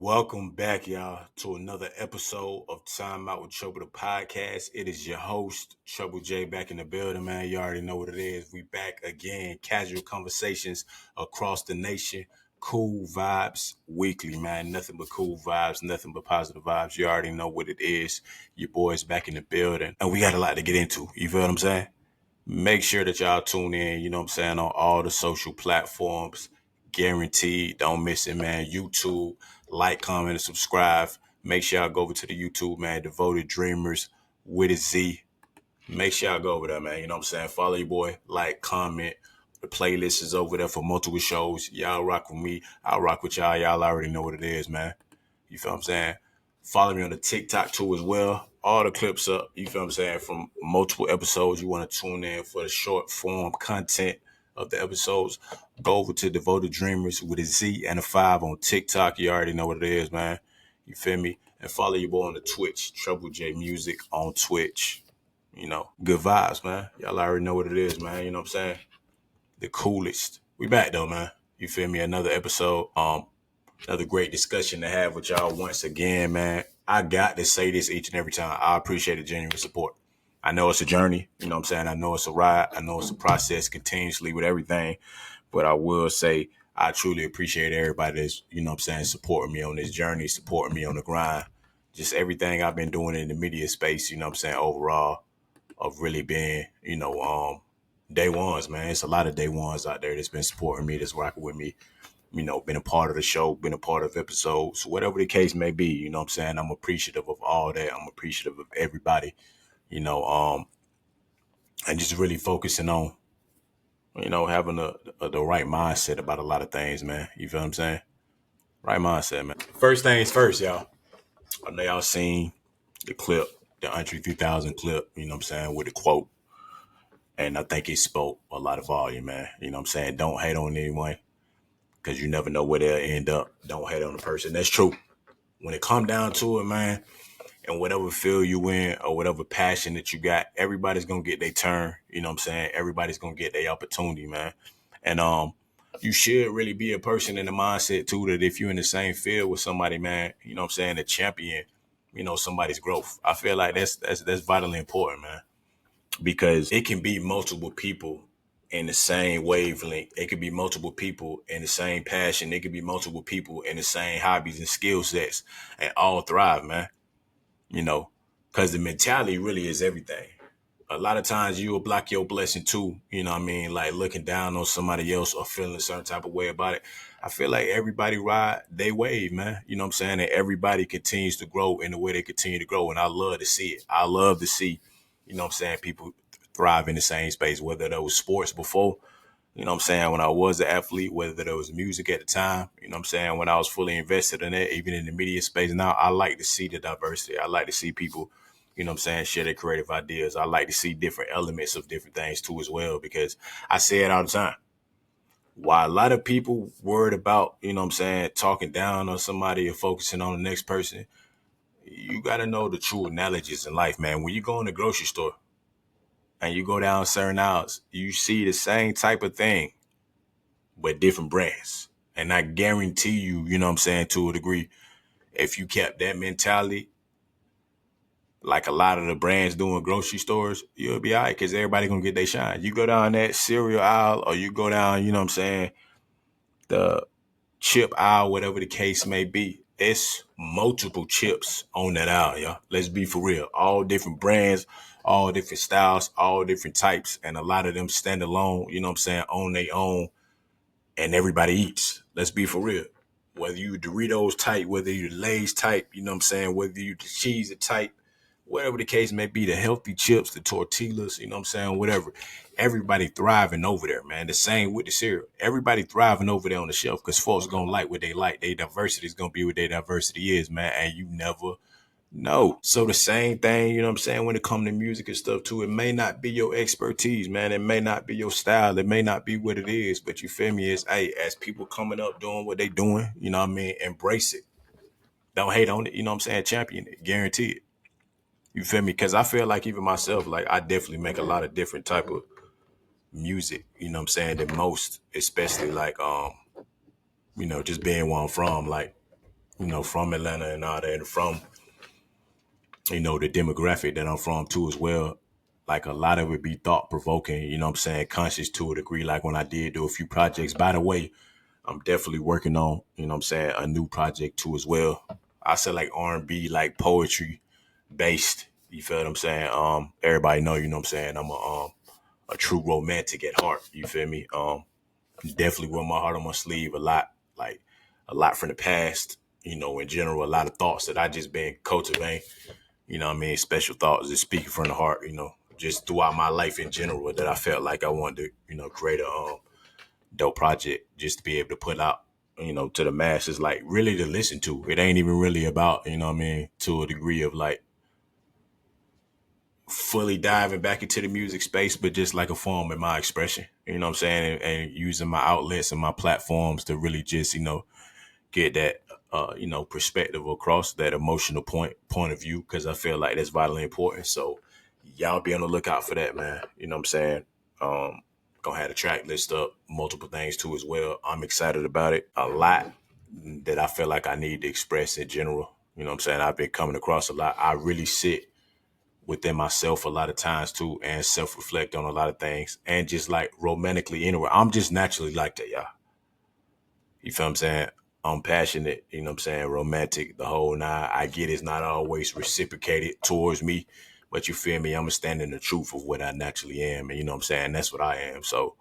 Welcome back, y'all, to another episode of Time Out with Treble the Podcast. It is your host, Treble J, back in the building, man. You already know what it is. We back again. Casual conversations across the nation. Cool vibes weekly, man. Nothing but cool vibes, nothing but positive vibes. You already know what it is. Your boys back in the building. And we got a lot to get into. You feel what I'm saying? Make sure that y'all tune in, you know what I'm saying, on all the social platforms. Guaranteed. Don't miss it, man. YouTube, like, comment, and subscribe. Make sure y'all go over to the YouTube, man. Devoted Dreamers with a Z. Make sure y'all go over there, man. You know what I'm saying? Follow your boy, like, comment. The playlist is over there for multiple shows. Y'all rock with me. I'll rock with y'all. Y'all already know what it is, man. You feel what I'm saying? Follow me on the TikTok too as well. All the clips up, you feel what I'm saying, from multiple episodes. You want to tune in for the short form content of the episodes. Go over to Devoted Dreamers with a Z and a 5 on TikTok. You already know what it is, man. You feel me? And follow your boy on the Twitch, Treble J Music on Twitch. You know, good vibes, man. Y'all already know what it is, man. You know what I'm saying? The coolest. We back though, man. You feel me? Another episode. Another great discussion to have with y'all once again, man. I got to say this each and every time. I appreciate the genuine support. I know it's a journey, you know what I'm saying? I know it's a ride. I know it's a process continuously with everything. But I will say I truly appreciate everybody that's, you know what I'm saying, supporting me on this journey, supporting me on the grind. Just everything I've been doing in the media space, you know what I'm saying, overall, of really being, day ones, man. It's a lot of day ones out there that's been supporting me, that's rocking with me, been a part of the show, been a part of episodes, whatever the case may be, you know what I'm saying? I'm appreciative of all that. I'm appreciative of everybody, you know, and just really focusing on, having the right mindset about a lot of things, man. You feel what I'm saying? Right mindset, man. First things first, y'all. I know y'all seen the clip, the Entry 3000 clip, you know what I'm saying, with the quote. And I think it spoke a lot of volume, man. You know what I'm saying? Don't hate on anyone because you never know where they'll end up. Don't hate on the person. That's true. When it come down to it, man, and whatever field you in or whatever passion that you got, everybody's gonna get their turn. You know what I'm saying? Everybody's gonna get their opportunity, man. And you should really be a person in the mindset too that if you're in the same field with somebody, man, you know what I'm saying, a champion, somebody's growth. I feel like that's vitally important, man. Because it can be multiple people in the same wavelength. It could be multiple people in the same passion. It could be multiple people in the same hobbies and skill sets and all thrive, man. You know, because the mentality really is everything. A lot of times you will block your blessing too, you know what I mean? Like looking down on somebody else or feeling a certain type of way about it. I feel like everybody ride they wave, man. You know what I'm saying? And everybody continues to grow in the way they continue to grow. And I love to see it. I love to see, you know what I'm saying, people thrive in the same space, whether that was sports before, you know what I'm saying, when I was an athlete, whether there was music at the time, you know what I'm saying, when I was fully invested in it, even in the media space now, I like to see the diversity. I like to see people, you know what I'm saying, share their creative ideas. I like to see different elements of different things too as well, because I say it all the time. While a lot of people worried about, you know what I'm saying, talking down on somebody or focusing on the next person, you got to know the true analogies in life, man. When you go in the grocery store and you go down certain aisles, you see the same type of thing but different brands. And I guarantee you, you know what I'm saying, to a degree, if you kept that mentality, like a lot of the brands doing grocery stores, you'll be all right because everybody gonna get their shine. You go down that cereal aisle or you go down, you know what I'm saying, the chip aisle, whatever the case may be, it's multiple chips on that aisle, y'all. Let's be for real. All different brands, all different styles, all different types, and a lot of them stand alone, you know what I'm saying, on their own, and everybody eats. Let's be for real. Whether you Doritos type, whether you Lay's type, you know what I'm saying, whether you the cheese type, whatever the case may be, the healthy chips, the tortillas, you know what I'm saying, whatever. Everybody thriving over there, man. The same with the cereal. Everybody thriving over there on the shelf because folks gonna like what they like. Their diversity is gonna be what their diversity is, man. And you never know. So the same thing, you know what I'm saying, when it comes to music and stuff too, it may not be your expertise, man. It may not be your style. It may not be what it is, but you feel me? Is, hey, as people coming up doing what they doing, you know what I mean, embrace it. Don't hate on it, you know what I'm saying? Champion it. Guarantee it. You feel me? Because I feel like even myself, like I definitely make a lot of different type of music, you know what I'm saying, than most, especially like just being where I'm from, like from Atlanta and all that, and from, the demographic that I'm from too as well. Like a lot of it be thought provoking, conscious to a degree. Like when I did do a few projects, by the way, I'm definitely working on, a new project too as well. I said like R&B, like poetry based. You feel what I'm saying? Everybody know, I'm a true romantic at heart. You feel me? Definitely wear my heart on my sleeve a lot, like a lot from the past, in general, a lot of thoughts that I just been cultivating, special thoughts just speaking from the heart, just throughout my life in general that I felt like I wanted to, create a dope project just to be able to put out, to the masses, like really to listen to. It ain't even really about, to a degree of like fully diving back into the music space, but just like a form of my expression, and using my outlets and my platforms to really just, get that, perspective across, that emotional point of view, because I feel like that's vitally important. So y'all be on the lookout for that, man. You know what I'm saying? Gonna have a track list up, multiple things too as well. I'm excited about it. A lot that I feel like I need to express in general. You know what I'm saying? I've been coming across a lot. I really sit within myself a lot of times too, and self-reflect on a lot of things, and just like romantically anyway. I'm just naturally like that, y'all. You feel what I'm saying? I'm passionate, romantic, the whole nine. I get it's not always reciprocated towards me, but you feel me? I'm standing the truth of what I naturally am. And you know what I'm saying? That's what I am. So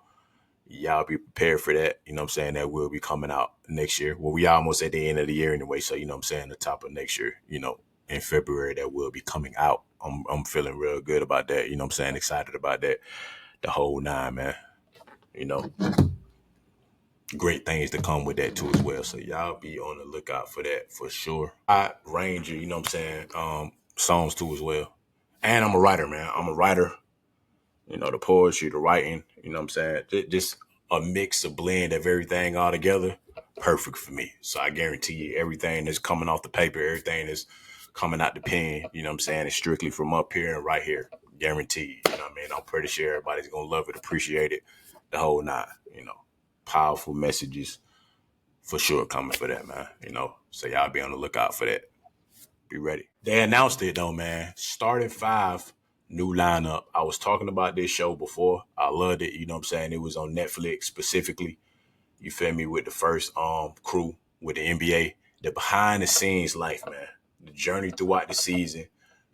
y'all be prepared for that. You know what I'm saying? That will be coming out next year. Well, we almost at the end of the year anyway. So, you know what I'm saying? The top of next year, in February, that will be coming out. I'm feeling real good about that. You know what I'm saying? Excited about that. The whole nine, man. You know, great things to come with that too as well. So y'all be on the lookout for that for sure. I Ranger, you know what I'm saying? Songs too as well. And I'm a writer, man. I'm a writer. The poetry, the writing, you know what I'm saying? Just a mix, a blend of everything all together. Perfect for me. So I guarantee you everything that's coming off the paper, everything that's coming out the pen, you know what I'm saying? It's strictly from up here and right here. Guaranteed. You know what I mean? I'm pretty sure everybody's gonna love it, appreciate it, the whole nine, Powerful messages for sure coming for that, man. So y'all be on the lookout for that. Be ready. They announced it though, man. Starting five, new lineup. I was talking about this show before. I loved it. You know what I'm saying? It was on Netflix specifically. You feel me? With the first crew with the NBA. The behind the scenes life, man. The journey throughout the season,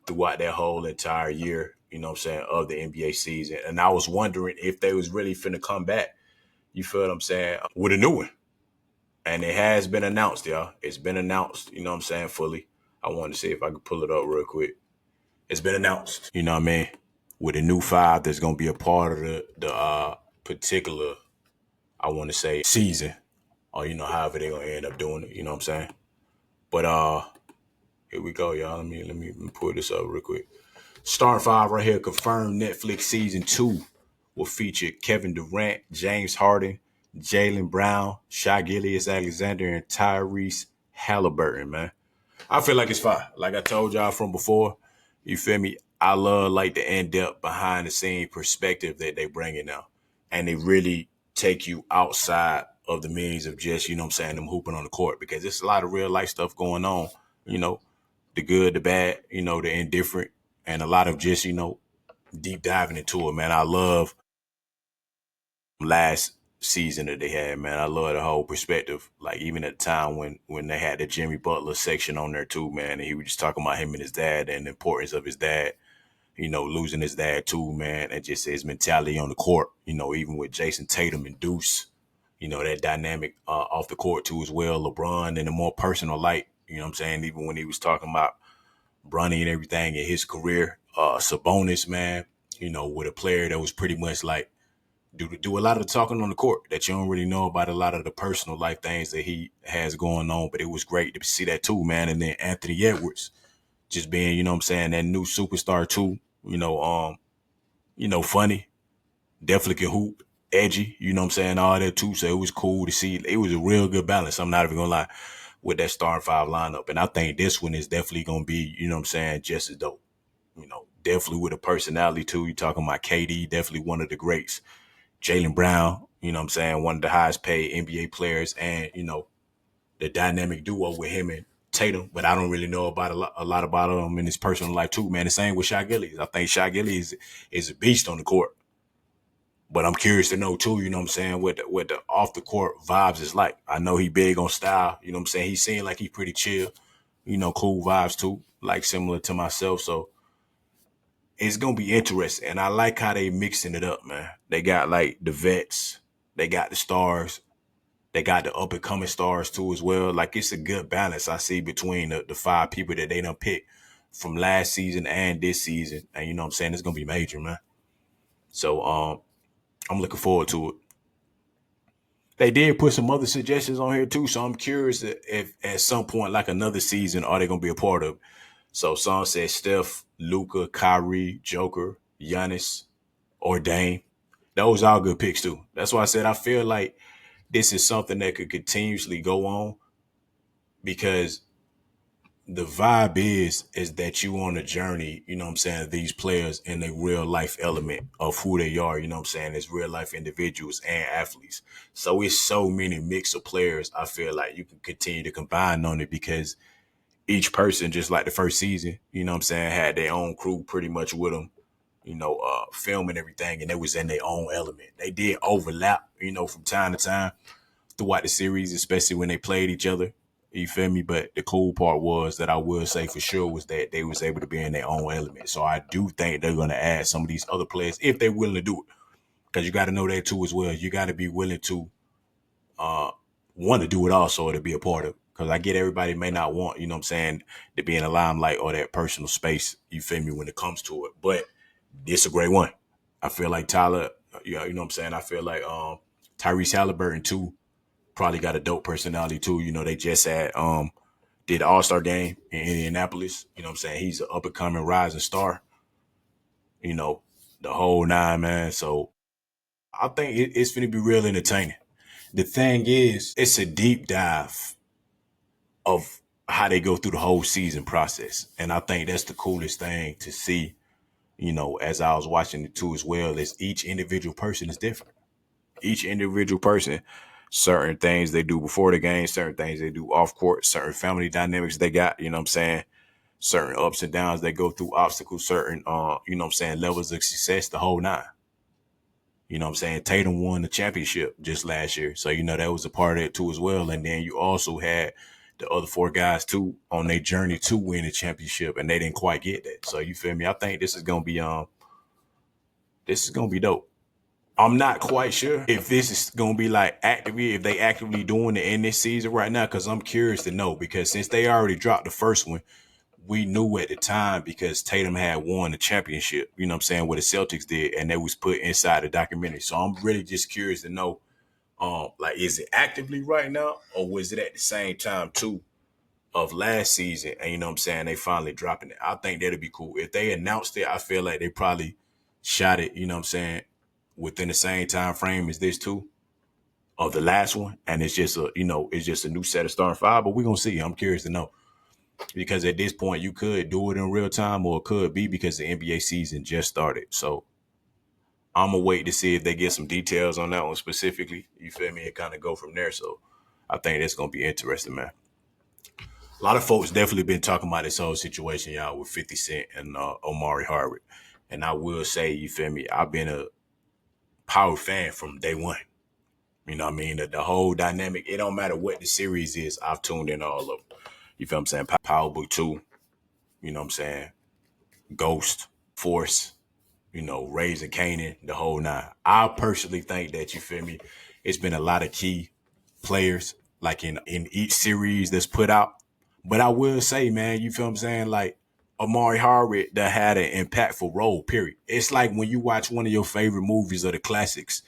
throughout that whole entire year, you know what I'm saying, of the NBA season. And I was wondering if they was really finna come back. You feel what I'm saying? With a new one. And it has been announced, y'all. It's been announced, you know what I'm saying, fully. I wanted to see if I could pull it up real quick. It's been announced, you know what I mean? With a new five that's going to be a part of the particular, I want to say, season. Or, however they're going to end up doing it, you know what I'm saying? But here we go, y'all. Let me pull this up real quick. Star five right here, confirmed Netflix season 2 will feature Kevin Durant, James Harden, Jaylen Brown, Shai Gilgeous-Alexander, and Tyrese Halliburton, man. I feel like it's fine. Like I told y'all from before, you feel me? I love like the in-depth behind the scene perspective that they bring in now. And they really take you outside of the means of just, you know what I'm saying, them hooping on the court, because there's a lot of real life stuff going on, the good, the bad, the indifferent, and a lot of just, deep diving into it, man. I love last season that they had, man. I love the whole perspective. Like even at the time when they had the Jimmy Butler section on there too, man, and he was just talking about him and his dad and the importance of his dad, losing his dad too, man, and just his mentality on the court, even with Jason Tatum and Deuce, that dynamic off the court too as well. LeBron in a more personal light, you know what I'm saying? Even when he was talking about Bronny and everything in his career, Sabonis, man, with a player that was pretty much like, do a lot of the talking on the court that you don't really know about, a lot of the personal life things that he has going on. But it was great to see that too, man. And then Anthony Edwards just being, you know what I'm saying, that new superstar too, funny, definitely can hoop, edgy, you know what I'm saying, all that too. So it was cool to see. It was a real good balance. I'm not even gonna lie, with that starting five lineup. And I think this one is definitely gonna be, you know what I'm saying, just as dope. Definitely with a personality too. You talking about KD, definitely one of the greats. Jaylen Brown, you know what I'm saying, one of the highest paid NBA players, and, the dynamic duo with him and Tatum, but I don't really know about a lot about him in his personal life too, man. The same with Shai Gilgeous. I think Shai Gilgeous is a beast on the court. But I'm curious to know too, you know what I'm saying, what the off the court vibes is like. I know he big on style, you know what I'm saying? He seemed like he pretty chill, cool vibes too, like similar to myself. So it's gonna be interesting. And I like how they mixing it up, man. They got like the vets, they got the stars, they got the up and coming stars too as well. Like it's a good balance I see between the five people that they done picked from last season and this season. And you know what I'm saying? It's gonna be major, man. So I'm looking forward to it. They did put some other suggestions on here too, so I'm curious if at some point, like another season, are they gonna be a part of it? So some said Steph, Luka, Kyrie, Joker, Giannis, or Dame. Those are all good picks too. That's why I said I feel like this is something that could continuously go on because the vibe is that you on a journey, you know what I'm saying, these players in a real life element of who they are, you know what I'm saying, as real life individuals and athletes. So it's so many mix of players, I feel like you can continue to combine on it because each person, just like the first season, you know what I'm saying, had their own crew pretty much with them, film and everything, and it was in their own element. They did overlap, from time to time throughout the series, especially when they played each other. You feel me? But the cool part was that I will say for sure was that they was able to be in their own element. So I do think they're going to add some of these other players if they're willing to do it. Because you got to know that too as well. You got to be willing to uh, want to do it also to be a part of it. Because I get everybody may not want, you know what I'm saying, to be in the limelight or that personal space, you feel me, when it comes to it. But it's a great one. I feel like Tyler, you know what I'm saying? I feel like Tyrese Halliburton too probably got a dope personality too. They just had did the All-Star game in Indianapolis. You know what I'm saying? He's an up and coming rising star. You know, the whole nine, man. So I think it's gonna be real entertaining. The thing is, it's a deep dive of how they go through the whole season process. And I think that's the coolest thing to see, as I was watching it too as well, is each individual person is different. Each individual person, certain things they do before the game, certain things they do off court, certain family dynamics they got, you know what I'm saying? Certain ups and downs they go through, obstacles, certain, you know what I'm saying, levels of success, the whole nine. You know what I'm saying? Tatum won the championship just last year. So, that was a part of it too as well. And then you also had the other four guys too on their journey to win the championship and they didn't quite get that. So you feel me? I think this is gonna be dope. I'm not quite sure if this is gonna be like actively, if they actively doing it in this season right now, because I'm curious to know. Because since they already dropped the first one, we knew at the time because Tatum had won the championship, you know what I'm saying, what the Celtics did, and they was put inside the documentary. So I'm really just curious to know, like, is it actively right now, or was it at the same time too of last season? And you know what I'm saying, they finally dropping it. I think that'd be cool. If they announced it, I feel like they probably shot it, you know what I'm saying, within the same time frame as this too, of the last one. And it's just it's just a new set of starting five, but we're gonna see. I'm curious to know. Because at this point you could do it in real time or it could be because the NBA season just started. So I'm gonna wait to see if they get some details on that one specifically. You feel me? And kind of go from there. So I think that's gonna be interesting, man. A lot of folks definitely been talking about this whole situation, y'all, with 50 Cent and Omari Hardwick. And I will say, you feel me, I've been a Power fan from day one. You know what I mean? The whole dynamic, it don't matter what the series is, I've tuned in all of them. You feel what I'm saying? Power Book 2, you know what I'm saying? Ghost, Force, Raising Canaan, the whole nine. I personally think that, you feel me, it's been a lot of key players like in each series that's put out. But I will say, man, you feel what I'm saying? Like Amari Hardwick that had an impactful role, period. It's like when you watch one of your favorite movies or the classics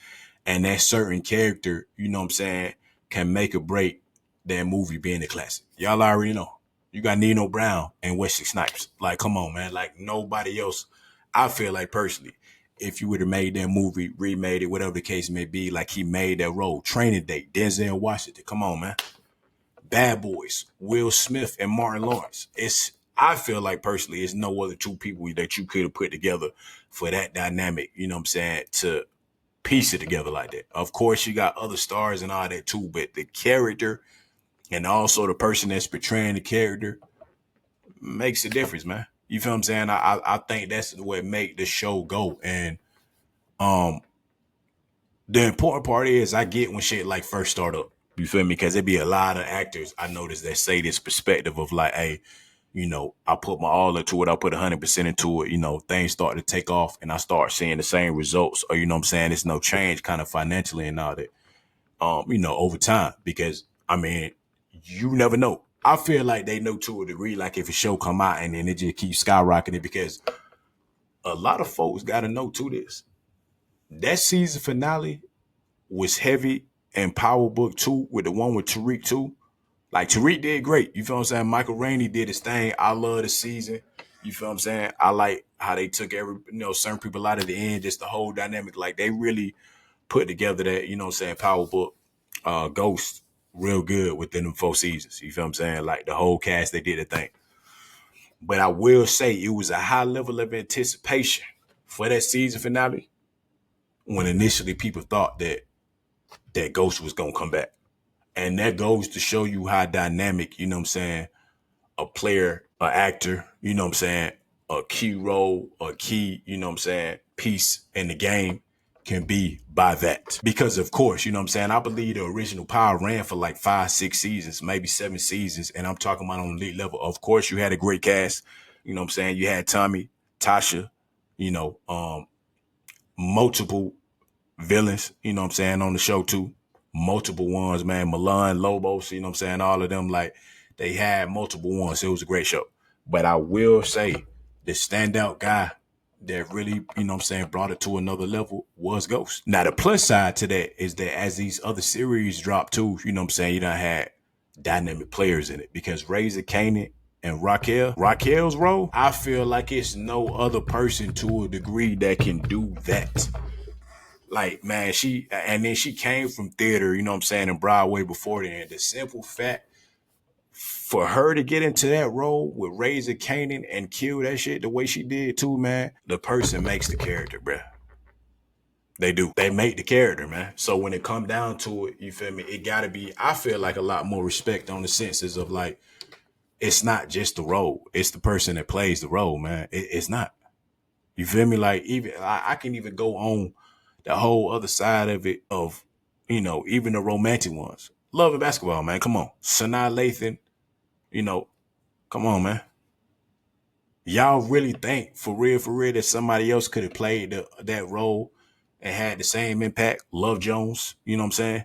and that certain character, you know what I'm saying, can make or break that movie being a classic. Y'all already know. You got Nino Brown and Wesley Snipes. Like, come on, man. Like nobody else. I feel like personally, if you would have made that movie, remade it, whatever the case may be, like he made that role. Training Day, Denzel Washington. Come on, man. Bad Boys, Will Smith and Martin Lawrence. I feel like personally, it's no other two people that you could have put together for that dynamic, you know what I'm saying, to piece it together like that. Of course, you got other stars and all that too, but the character And also the person that's portraying the character makes a difference, man. You feel what I'm saying? I think that's what make the show go. And um the important part is I get when shit like first start up. You feel me? Because there be a lot of actors I notice that say this perspective of like, hey, I put my all into it. I put 100% into it. Things start to take off and I start seeing the same results. Or, what I'm saying? It's no change kind of financially and all that, over time. Because, I mean, you never know. I feel like they know to a degree, like if a show come out and then it just keeps skyrocketing because a lot of folks got to know to this. That season finale was heavy and Power Book 2 with the one with Tariq too. Like Tariq did great. You feel what I'm saying? Michael Rainey did his thing. I love the season. You feel what I'm saying? I like how they took certain people out of the end, just the whole dynamic. Like they really put together that, what I'm saying, Power Book Ghost real good within them 4 seasons. You feel what I'm saying? Like the whole cast, they did a thing. But I will say it was a high level of anticipation for that season finale when initially people thought that Ghost was gonna come back. And that goes to show you how dynamic, what I'm saying, a player, an actor, what I'm saying, a key role, a key, what I'm saying, piece in the game can be by that. Because of course, what I'm saying, I believe the original Power ran for like 5, 6 seasons, maybe 7 seasons. And I'm talking about on the elite level. Of course, you had a great cast. What I'm saying? You had Tommy, Tasha, multiple villains, what I'm saying, on the show too. Multiple ones, man. Milan, Lobos, what I'm saying, all of them, like they had multiple ones. It was a great show. But I will say the standout guy that really, what I'm saying, brought it to another level was Ghost. Now the plus side to that is that as these other series drop too, what I'm saying, you done had dynamic players in it because Razor Kanan and Raquel's role, I feel like it's no other person to a degree that can do that. Like, man, she came from theater, what I'm saying, in Broadway before then. The simple fact for her to get into that role with Razor Kanan and kill that shit the way she did too, man, the person makes the character, bruh. They do. They make the character, man. So when it come down to it, you feel me? It gotta be, I feel like a lot more respect on the senses of like, it's not just the role. It's the person that plays the role, man. It's not. You feel me? Like even I can even go on the whole other side of it of, even the romantic ones. Love and basketball, man. Come on. Sanaa Lathan, you know, come on, man. Y'all really think for real, that somebody else could have played that role and had the same impact? Love Jones, you know what I'm saying?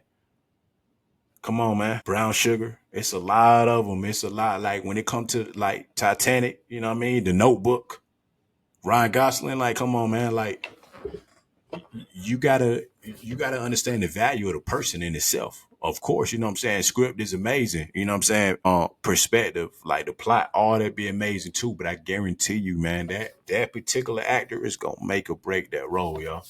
Come on, man. Brown Sugar. It's a lot of them. It's a lot. Like when it comes to like Titanic, you know what I mean? The Notebook, Ryan Gosling, like, come on, man. Like, you gotta understand the value of the person in itself. Of course, you know what I'm saying? Script is amazing. You know what I'm saying? Perspective, like the plot, all that be amazing too. But I guarantee you, man, that particular actor is gonna make or break that role, y'all.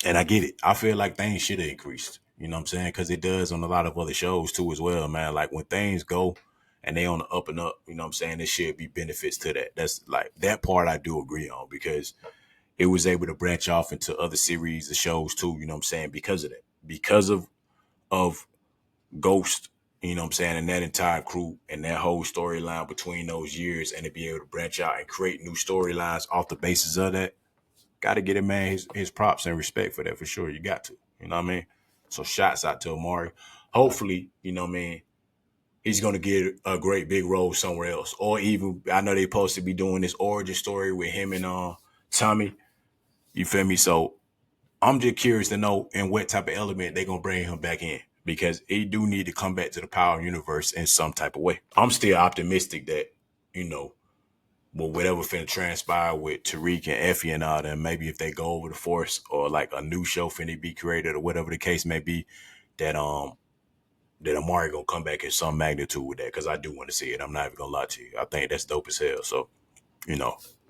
And I get it. I feel like things should have increased. You know what I'm saying? Because it does on a lot of other shows too as well, man. Like when things go and they on the up and up, you know what I'm saying? There should be benefits to that. That's like that part I do agree on because it was able to branch off into other series of shows too, you know what I'm saying, because of that. Because of Ghost, you know what I'm saying, and that entire crew and that whole storyline between those years and to be able to branch out and create new storylines off the basis of that. Gotta get a man his props and respect for that for sure. You got to. You know what I mean? So shouts out to Amari. Hopefully, you know what I mean, he's gonna get a great big role somewhere else. Or even I know they supposed to be doing this origin story with him and Tommy. You feel me? So I'm just curious to know in what type of element they're gonna bring him back in because he do need to come back to the Power universe in some type of way. I'm still optimistic that, well, whatever finna transpire with Tariq and Effie and all them, maybe if they go over the Force or like a new show finna be created or whatever the case may be, that Amari gonna come back in some magnitude with that because I do want to see it. I'm not even gonna lie to you. I think that's dope as hell. So,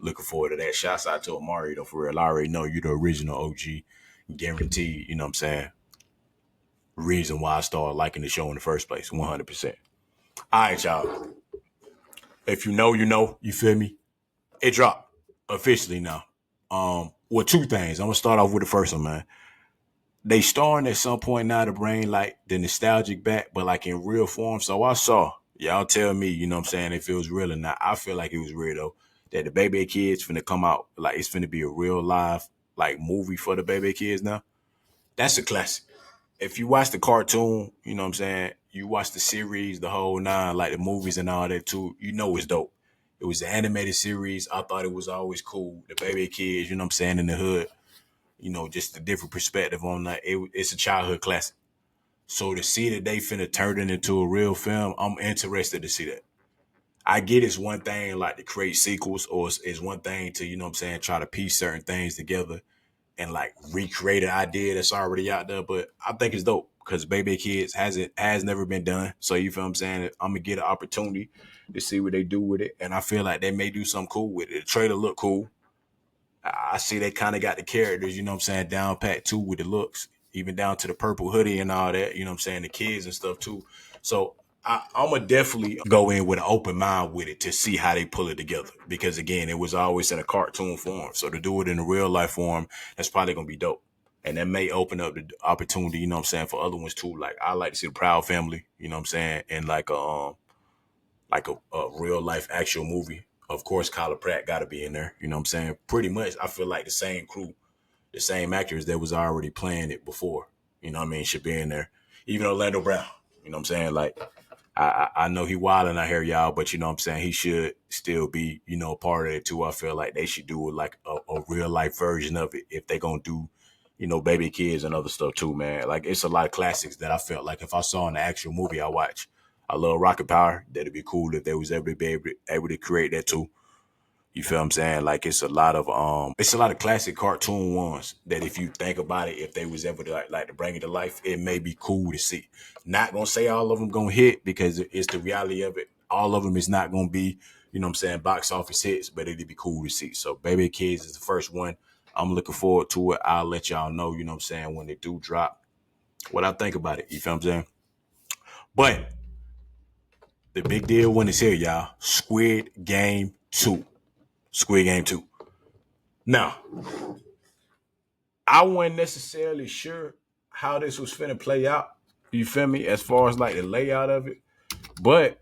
looking forward to that. Shouts out to Amari though, for real. I already know you the original OG, guaranteed. You know what I'm saying? Reason why I started liking the show in the first place, 100%. All right, y'all. If you know, you know. You feel me? It dropped officially now. Well, two things. I'm gonna start off with the first one, man. they starting at some point now to bring like the nostalgic back, but like in real form. So I saw, y'all tell me, you know what I'm saying, if it was real or not. I feel like it was real though. That the Bebe Kids finna come out, like it's finna be a real live like movie for the Bebe Kids now. That's a classic. If you watch the cartoon, you know what I'm saying, you watch the series, the whole nine, like the movies and all that too, you know it's dope. It was an animated series. I thought it was always cool. The Baby Kids, you know what I'm saying, in the hood, you know, just a different perspective on that. It's a childhood classic. So to see that they finna turn it into a real film, I'm interested to see that. I get it's one thing like to create sequels, or it's one thing to, you know what I'm saying, try to piece certain things together and like recreate an idea that's already out there. But I think it's dope because Baby Kids has never been done. So you feel what I'm saying? I'm gonna get an opportunity to see what they do with it. And I feel like they may do something cool with it. The trailer look cool. I see they kind of got the characters, you know what I'm saying, down pat too with the looks, even down to the purple hoodie and all that, you know what I'm saying, the kids and stuff too. So I'm gonna definitely go in with an open mind with it to see how they pull it together. Because again, it was always in a cartoon form. So to do it in a real life form, that's probably gonna be dope. And that may open up the opportunity, you know what I'm saying, for other ones too. Like I like to see the Proud Family, you know what I'm saying, and like a real life actual movie. Of course, Kyla Pratt got to be in there. You know what I'm saying? Pretty much, I feel like the same crew, the same actors that was already playing it before. You know what I mean? Should be in there. Even Orlando Brown. You know what I'm saying? Like, I know he wilding out here, y'all, but you know what I'm saying? He should still be, you know, a part of it too. I feel like they should do like a real life version of it if they gonna do, you know, Baby Kids and other stuff too, man. Like it's a lot of classics that I felt like if I saw in the actual movie I watch. I love Rocket Power. That'd be cool if they was able to be able to create that too. You feel what I'm saying? Like it's a lot of classic cartoon ones that if you think about it, if they was ever to like to bring it to life, it may be cool to see. Not gonna say all of them gonna hit because it's the reality of it. All of them is not gonna be, you know what I'm saying, box office hits, but it'd be cool to see. So Baby Kids is the first one. I'm looking forward to it. I'll let y'all know, you know what I'm saying, when they do drop what I think about it. You feel what I'm saying? But the big deal one is here, y'all. Squid Game 2. Squid Game 2. Now, I wasn't necessarily sure how this was finna play out. You feel me? As far as like the layout of it. But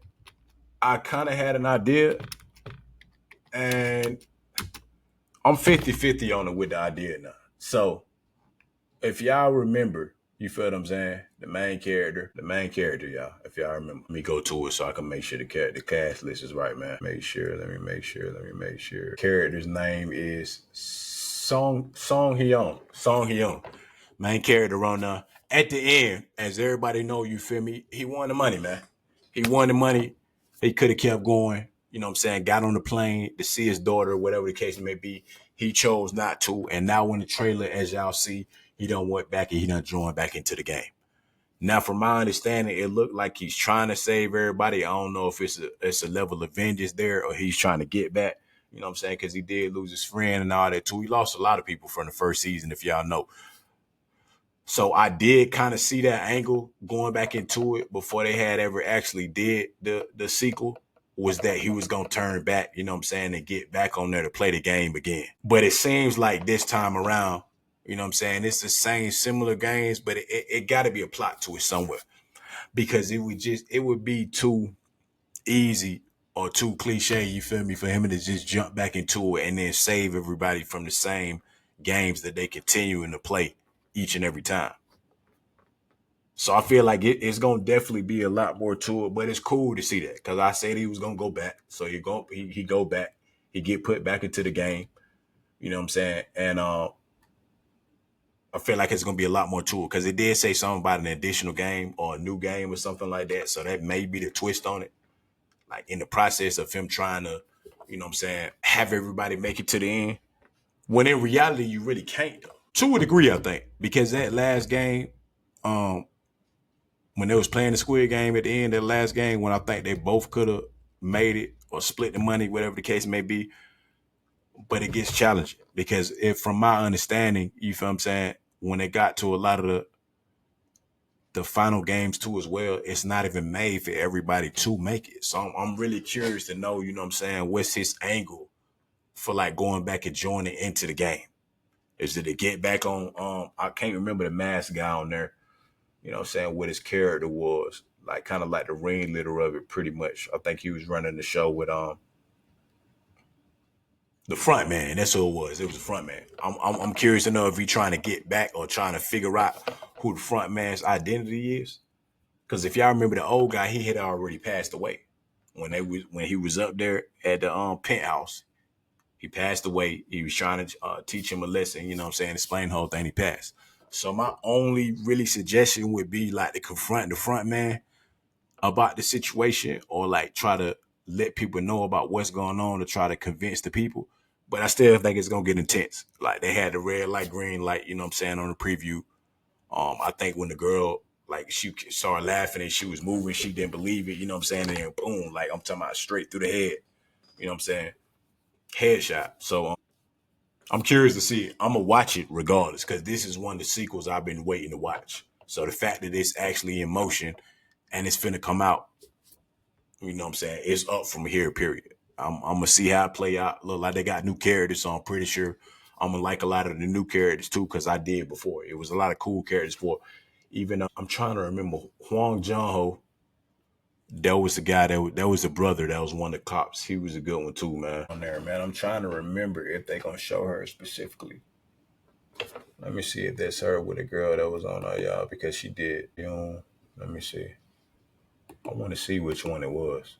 I kind of had an idea. And I'm 50-50 on it with the idea now. So if y'all remember, you feel what I'm saying? The main character, y'all. If y'all remember, let me go to it so I can make sure the cast list is right, man. Let me make sure. Character's name is Song Hyun. Song Hyun. Main character on at the end, as everybody know, you feel me? He won the money, man. He won the money. He could have kept going. You know what I'm saying? Got on the plane to see his daughter, whatever the case may be. He chose not to. And now in the trailer, as y'all see, he done went back and he done joined back into the game. Now, from my understanding, it looked like he's trying to save everybody. I don't know if it's a level of vengeance there or he's trying to get back. You know what I'm saying? Because he did lose his friend and all that too. He lost a lot of people from the first season, if y'all know. So I did kind of see that angle going back into it before they had ever actually did the sequel, was that he was going to turn back, you know what I'm saying, and get back on there to play the game again. But it seems like this time around, you know what I'm saying, it's the same similar games, but it got to be a plot to it somewhere, because it would be too easy or too cliche, you feel me, for him to just jump back into it and then save everybody from the same games that they continuing to play each and every time. So I feel like it's gonna definitely be a lot more to it, but it's cool to see that because I said he was gonna go back, so he go back, he get put back into the game. You know what I'm saying? And I feel like it's gonna be a lot more to it because it did say something about an additional game or a new game or something like that. So that may be the twist on it, like in the process of him trying to, you know what I'm saying, have everybody make it to the end. When in reality, you really can't though. To a degree, I think, because that last game, um, when they was playing the Squid Game at the end of the last game, when I think they both could have made it or split the money, whatever the case may be, but it gets challenging because if, from my understanding, you feel what I'm saying, when it got to a lot of the final games too as well, it's not even made for everybody to make it. So I'm really curious to know, you know what I'm saying, what's his angle for like going back and joining into the game. Is it to get back on? I can't remember the masked guy on there. You know what I'm saying? What his character was like, kind of like the ringleader of it, pretty much. I think he was running the show with the front man. That's who it was. It was the front man. I'm curious to know if he trying to get back or trying to figure out who the front man's identity is. Because if y'all remember the old guy, he had already passed away when he was up there at the penthouse. He passed away. He was trying to teach him a lesson. You know what I'm saying? Explain the whole thing. He passed. So my only really suggestion would be like to confront the front man about the situation, or like try to let people know about what's going on to try to convince the people. But I still think it's gonna get intense. Like they had the red light, green light, you know what I'm saying, on the preview. I think when the girl, like, she started laughing and she was moving, she didn't believe it, you know what I'm saying? And then boom, like, I'm talking about straight through the head, you know what I'm saying? Headshot. So I'm curious to see. I'm gonna watch it regardless, because this is one of the sequels I've been waiting to watch. So the fact that it's actually in motion and it's finna come out, you know what I'm saying, it's up from here, period. I'm gonna see how it play out. Look like they got new characters, so I'm pretty sure I'm gonna like a lot of the new characters too, because I did before. It was a lot of cool characters for. Even I'm trying to remember Hwang Jung-ho. That was the guy that was the brother. That was one of the cops. He was a good one too, man. On there, man. I'm trying to remember if they gonna show her specifically. Let me see if that's her with a girl that was on y'all, because she did. You know, let me see. I want to see which one it was.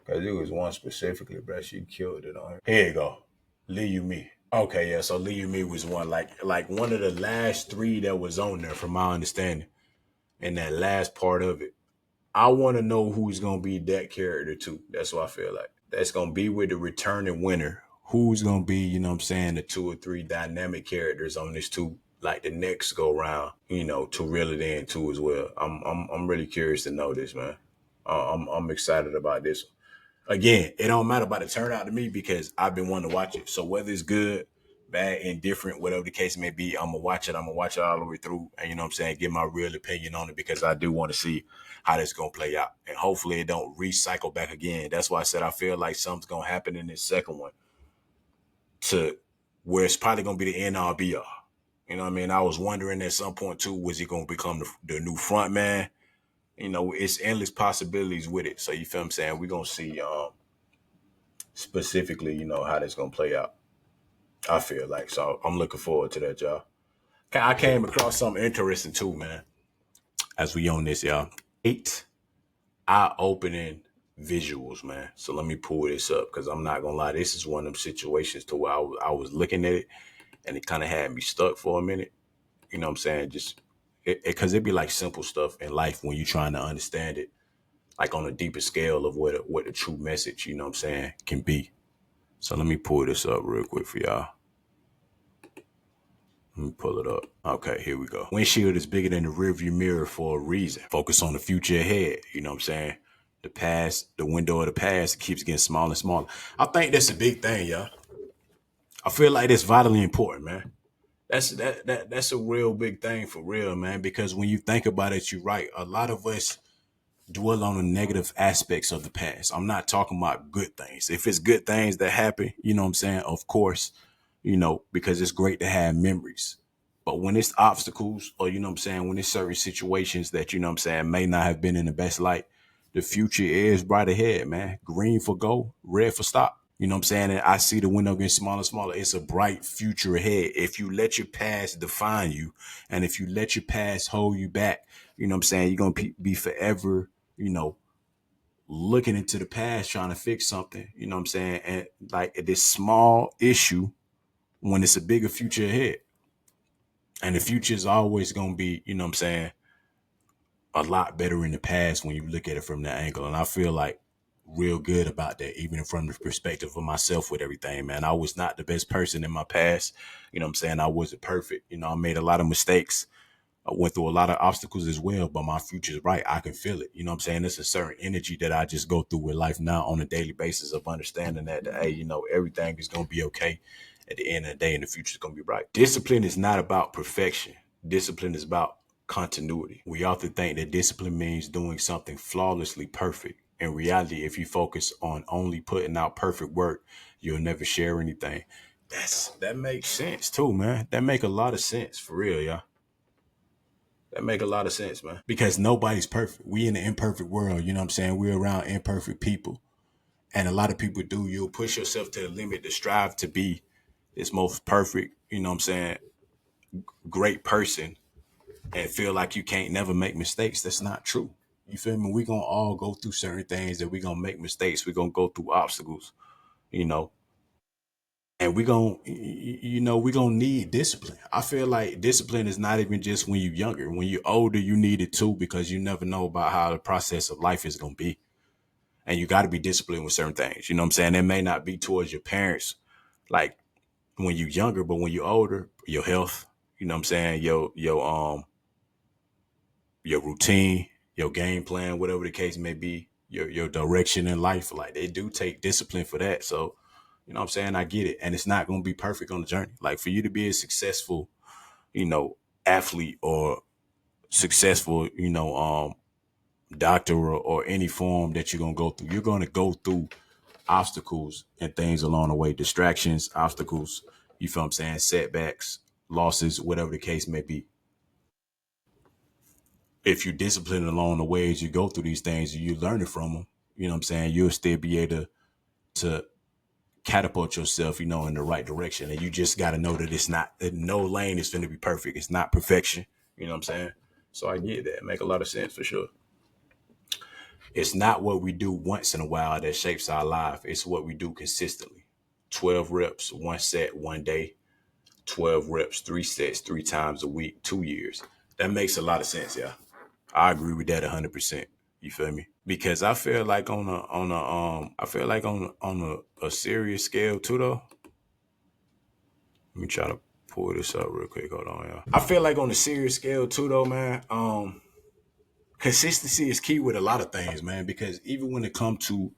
Cause it was one specifically, bro. She killed it on her. Here you go. Lee Me. Okay, yeah. So Lee Me was one, like one of the last three that was on there, from my understanding. And that last part of it, I want to know who's gonna be that character too. That's what I feel like. That's gonna be with the returning winner. Who's gonna be, you know what I'm saying, the two or three dynamic characters on this too, like the next go round, you know, to reel it in too as well. I'm really curious to know this, man. I'm excited about this. Again, it don't matter about the turnout to me, because I've been wanting to watch it. So whether it's good, bad, indifferent, whatever the case may be, I'm gonna watch it. I'm gonna watch it all the way through, and you know what I'm saying, give my real opinion on it, because I do want to see how this gonna play out, and hopefully it don't recycle back again. That's why I said I feel like something's gonna happen in this second one, to where it's probably gonna be the end all be all. You know what I mean? I was wondering at some point too, was he gonna become the new front man? You know, it's endless possibilities with it. So you feel what I'm saying? We're gonna see specifically, you know, how that's gonna play out. I feel like, so I'm looking forward to that, y'all. I came across something interesting too, man. As we on this, y'all, eight eye-opening visuals, man. So let me pull this up, because I'm not gonna lie, this is one of them situations to where I was looking at it and it kind of had me stuck for a minute. You know what I'm saying? Just because it'd be like simple stuff in life when you're trying to understand it, like on a deeper scale of what the true message, you know what I'm saying, can be. So let me pull this up real quick for y'all. Let me pull it up. Okay, here we go. Windshield is bigger than the rearview mirror for a reason. Focus on the future ahead. You know what I'm saying? The past, the window of the past keeps getting smaller and smaller. I think that's a big thing, y'all. I feel like it's vitally important, man. That's a real big thing for real, man. Because when you think about it, you're right. A lot of us dwell on the negative aspects of the past. I'm not talking about good things. If it's good things that happen, you know what I'm saying? Of course, you know, because it's great to have memories. But when it's obstacles, or, you know what I'm saying, when it's certain situations that, you know what I'm saying, may not have been in the best light, the future is right ahead, man. Green for go, red for stop. You know what I'm saying? And I see the window getting smaller and smaller. It's a bright future ahead. If you let your past define you, and if you let your past hold you back, you know what I'm saying, you're going to be forever, you know, looking into the past, trying to fix something, you know what I'm saying? And like this small issue, when it's a bigger future ahead. And the future is always going to be, you know what I'm saying, a lot better in the past when you look at it from that angle. And I feel like real good about that, even from the perspective of myself with everything, man. I was not the best person in my past. You know what I'm saying? I wasn't perfect. You know, I made a lot of mistakes. I went through a lot of obstacles as well, but my future's right. I can feel it. You know what I'm saying? It's a certain energy that I just go through with life now on a daily basis, of understanding that, hey, you know, everything is going to be okay at the end of the day, and the future's going to be bright. Discipline is not about perfection. Discipline is about continuity. We often think that discipline means doing something flawlessly perfect. In reality, if you focus on only putting out perfect work, you'll never share anything. That makes sense too, man. That make a lot of sense for real, y'all. That make a lot of sense, man. Because nobody's perfect. We in an imperfect world, you know what I'm saying? We're around imperfect people. And a lot of people do. You'll push yourself to the limit to strive to be this most perfect, you know what I'm saying, great person and feel like you can't never make mistakes. That's not true. You feel me? We gonna all go through certain things that we gonna make mistakes. We gonna go through obstacles, you know, and we gonna need discipline. I feel like discipline is not even just when you're younger. When you're older, you need it too because you never know about how the process of life is gonna be, and you got to be disciplined with certain things. You know what I'm saying? It may not be towards your parents, like when you're younger, but when you're older, your health. You know what I'm saying? Your routine, your game plan, whatever the case may be, your direction in life. Like they do take discipline for that. So, you know what I'm saying? I get it. And it's not gonna be perfect on the journey. Like for you to be a successful, you know, athlete or successful, doctor or any form that you're gonna go through, you're gonna go through obstacles and things along the way, distractions, obstacles, you feel what I'm saying, setbacks, losses, whatever the case may be. If you're disciplined along the way as you go through these things, you learn it from them. You know what I'm saying? You'll still be able to catapult yourself, in the right direction. And you just got to know that it's not, that no lane is going to be perfect. It's not perfection. You know what I'm saying? So I get that. Make a lot of sense for sure. It's not what we do once in a while that shapes our life. It's what we do consistently. 12 reps, one set, one day. 12 reps, three sets, 3 times a week, 2 years. That makes a lot of sense, yeah. I agree with that 100%. You feel me? Because I feel like on a serious scale too though. Let me try to pull this up real quick. Hold on, y'all. I feel like on a serious scale too though, man. Consistency is key with a lot of things, man. Because even when it comes to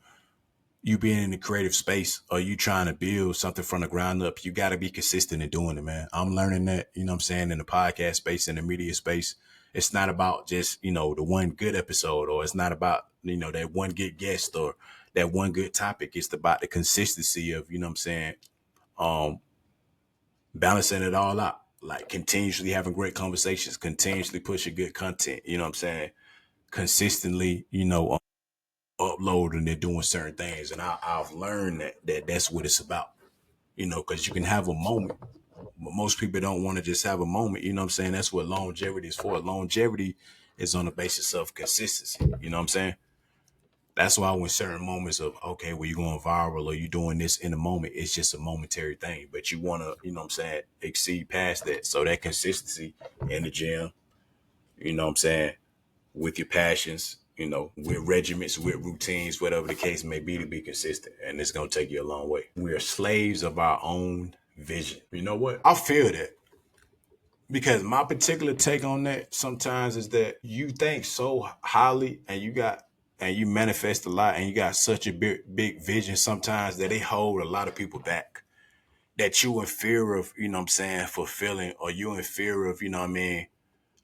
you being in the creative space or you trying to build something from the ground up, you got to be consistent in doing it, man. I'm learning that, you know what I'm saying, in the podcast space, in the media space. It's not about just, the one good episode, or it's not about, that one good guest or that one good topic. It's about the consistency of, you know what I'm saying, um, balancing it all out, like continuously having great conversations, continuously pushing good content, you know what I'm saying, consistently, uploading and doing certain things. And I've learned that that's what it's about, because you can have a moment, but most people don't want to just have a moment. You know what I'm saying? That's what longevity is for. Longevity is on the basis of consistency. You know what I'm saying? That's why when certain moments of, okay, well, you're going viral or you're doing this in a moment, it's just a momentary thing. But you want to, you know what I'm saying, exceed past that. So that consistency in the gym, you know what I'm saying, with your passions, with regiments, with routines, whatever the case may be, to be consistent. And it's going to take you a long way. We are slaves of our own vision. You know what? I feel that because my particular take on that sometimes is that you think so highly and you manifest a lot and you got such a big vision sometimes that they hold a lot of people back. That you in fear of, you know what I'm saying, fulfilling, or you in fear of, you know what I mean,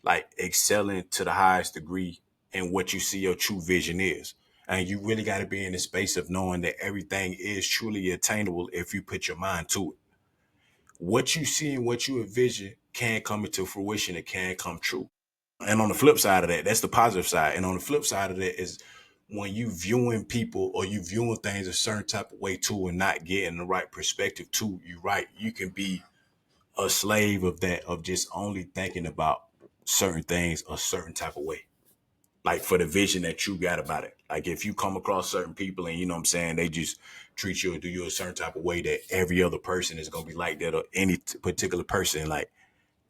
like excelling to the highest degree in what you see your true vision is. And you really got to be in the space of knowing that everything is truly attainable if you put your mind to it. What you see and what you envision can come into fruition. It can come true. And on the flip side of that, that's the positive side. And on the flip side of that is when you viewing people or you viewing things a certain type of way too and not getting the right perspective too, you right, you can be a slave of that, of just only thinking about certain things a certain type of way. Like for the vision that you got about it. Like if you come across certain people and you know what I'm saying, they just treat you or do you a certain type of way that every other person is gonna be like that, or any particular person like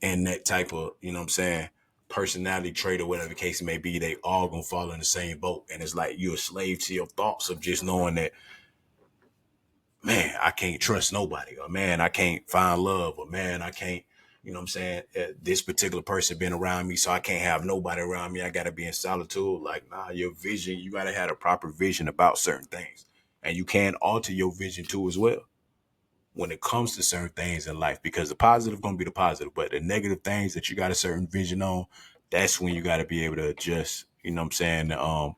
in that type of, you know what I'm saying, personality trait or whatever the case may be, they all gonna fall in the same boat. And it's like you're a slave to your thoughts of just knowing that, man, I can't trust nobody, or man, I can't find love, or man, I can't, you know what I'm saying, this particular person been around me, so I can't have nobody around me. I got to be in solitude. Like, nah, your vision, you got to have a proper vision about certain things. And you can alter your vision too as well when it comes to certain things in life, because the positive going to be the positive, but the negative things that you got a certain vision on, that's when you got to be able to adjust, you know what I'm saying,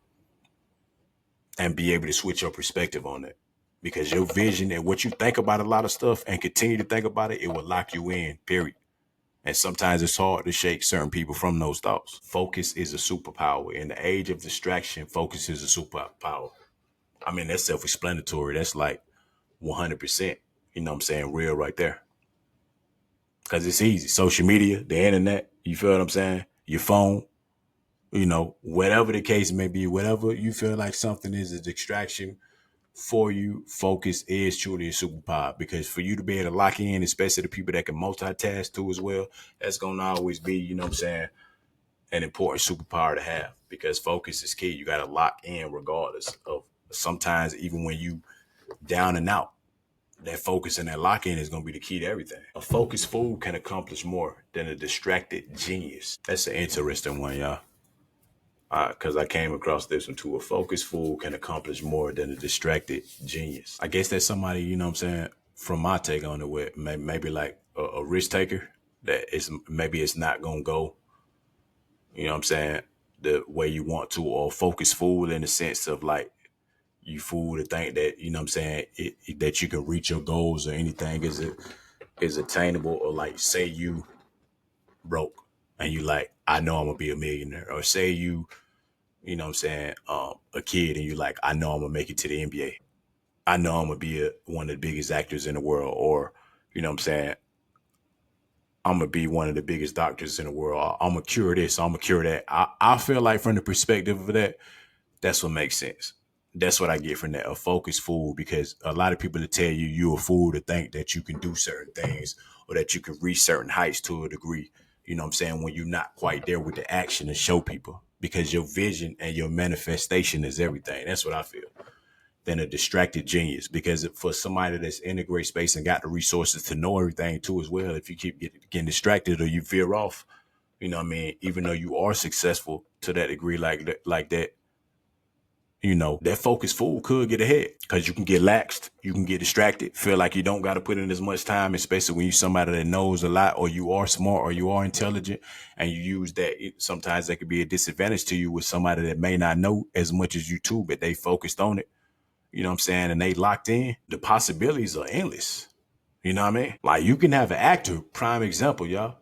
and be able to switch your perspective on it. because your vision and what you think about a lot of stuff and continue to think about it, it will lock you in, period. And sometimes it's hard to shake certain people from those thoughts. Focus is a superpower. In the age of distraction, focus is a superpower. I mean, that's self-explanatory. That's like 100%, you know what I'm saying, real right there. Because it's easy. Social media, the internet, you feel what I'm saying? Your phone, whatever the case may be, whatever you feel like something is a distraction for you, focus is truly a superpower. Because for you to be able to lock in, especially the people that can multitask too as well, that's going to always be, you know what I'm saying, an important superpower to have, because focus is key. You got to lock in regardless of, sometimes even when you down and out, that focus and that lock in is going to be the key to everything. A focused fool can accomplish more than a distracted genius. That's an interesting one, y'all. Because I came across this one too. A focused fool can accomplish more than a distracted genius. I guess that's somebody, you know what I'm saying, from my take on it, with maybe like a risk taker that is, maybe it's not going to go, you know what I'm saying, the way you want to, or focused fool in the sense of like, you fool to think that, you know what I'm saying, that you can reach your goals or anything is attainable. Or like, say you broke and you like, I know I'm gonna be a millionaire. Or say you know what I'm saying, a kid and you like, I know I'm gonna make it to the NBA. I know I'm gonna be one of the biggest actors in the world. Or, you know what I'm saying, I'm gonna be one of the biggest doctors in the world. I'm gonna cure this, I'm gonna cure that. I feel like from the perspective of that, that's what makes sense. That's what I get from that. A focused fool, because a lot of people that tell you you're a fool to think that you can do certain things or that you can reach certain heights to a degree. You know what I'm saying? When you're not quite there with the action to show people, because your vision and your manifestation is everything. That's what I feel. Than a distracted genius, because for somebody that's in a great space and got the resources to know everything too as well, if you keep getting distracted or you veer off, you know what I mean, even though you are successful to that degree, like that, that focused fool could get ahead, because you can get laxed, you can get distracted, feel like you don't got to put in as much time, especially when you're somebody that knows a lot, or you are smart, or you are intelligent, and you use that. Sometimes that could be a disadvantage to you with somebody that may not know as much as you too, but they focused on it, you know what I'm saying, and they locked in. The possibilities are endless. You know what I mean? Like, you can have an actor, prime example, y'all.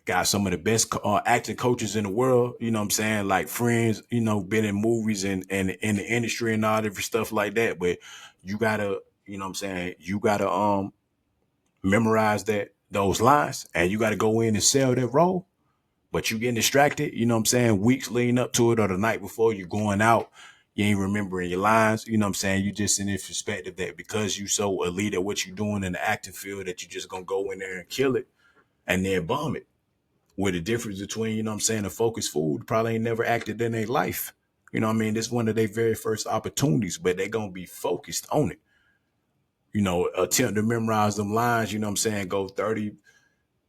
Got some of the best acting coaches in the world, you know what I'm saying? Like friends, been in movies and in the industry and all different stuff like that. But you gotta, you know what I'm saying? You gotta memorize those lines, and you gotta go in and sell that role. But you getting distracted, you know what I'm saying? Weeks leading up to it, or the night before, you going out, you ain't remembering your lines, you know what I'm saying? You just in this perspective that because you so elite at what you're doing in the acting field, that you just gonna go in there and kill it and then bomb it. With the difference between, you know what I'm saying, a focused fool probably ain't never acted in their life. You know what I mean? This is one of their very first opportunities, but they going to be focused on it. Attempt to memorize them lines, you know what I'm saying, go 30,